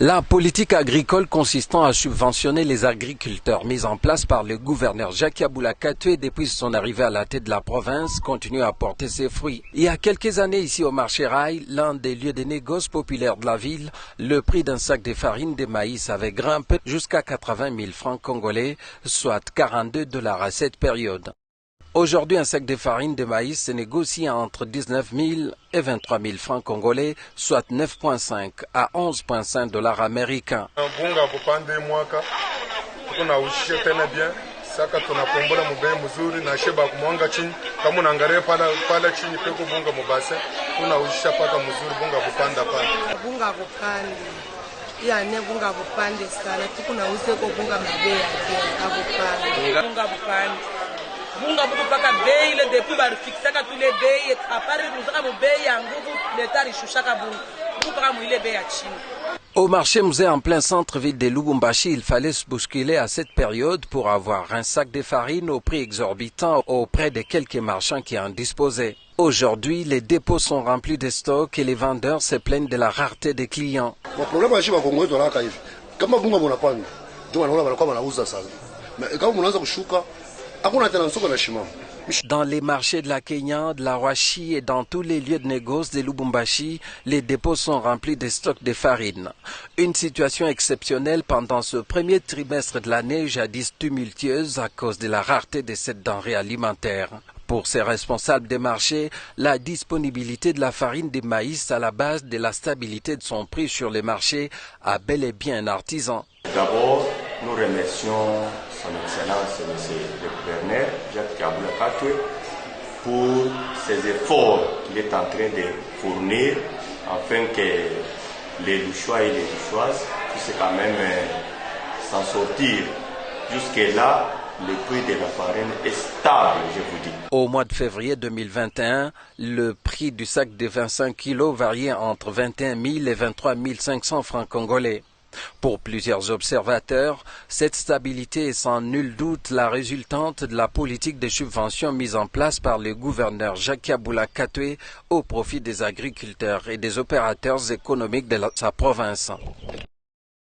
La politique agricole consistant à subventionner les agriculteurs mise en place par le gouverneur Jacques Yabula Katoué depuis son arrivée à la tête de la province continue à porter ses fruits. Il y a quelques années ici au marché Rail, l'un des lieux de négoce populaires de la ville, le prix d'un sac de farine de maïs avait grimpé jusqu'à 80 000 francs congolais, soit 42 $ à cette période. Aujourd'hui, un sac de farine de maïs se négocie entre 19 000 et 23 000 francs congolais, soit 9,5 à 11,5 $ américains. Saka tunakombola mubei mzuri na sheba kumwanga chini kama unaangalia pala chini peko bunga mubase tunaushisha paka mzuri bunga kupanda pale bunga kupande ya ne bunga kupande sana tukunauze ko bunga mabea akupande bunga buku paka bei ile depuis ba fixaka tous les bei à part nous avons bei ya nguvu leta rishushaka bunga paka muile bei ya chini. Au marché musée en plein centre-ville de Lubumbashi, il fallait se bousculer à cette période pour avoir un sac de farine au prix exorbitant auprès de quelques marchands qui en disposaient. Aujourd'hui, les dépôts sont remplis de stocks et les vendeurs se plaignent de la rareté des clients. Le problème est dans les marchés de la Kenya, de la Rwashi et dans tous les lieux de négoce de Lubumbashi, les dépôts sont remplis de stocks de farine. Une situation exceptionnelle pendant ce premier trimestre de l'année, jadis tumultueuse à cause de la rareté de cette denrée alimentaire. Pour ces responsables des marchés, la disponibilité de la farine de maïs à la base de la stabilité de son prix sur les marchés a bel et bien un artisan. D'abord, nous remercions Son Excellence, M. le gouverneur Jacques Yabula Katoué, pour ses efforts qu'il est en train de fournir afin que les Louchois et les Louchoises puissent quand même s'en sortir. Jusque-là, le prix de la farine est stable, je vous dis. Au mois de février 2021, le prix du sac de 25 kg variait entre 21 000 et 23 500 francs congolais. Pour plusieurs observateurs, cette stabilité est sans nul doute la résultante de la politique de subvention mise en place par le gouverneur Jacques Yabula Katoué au profit des agriculteurs et des opérateurs économiques de sa province.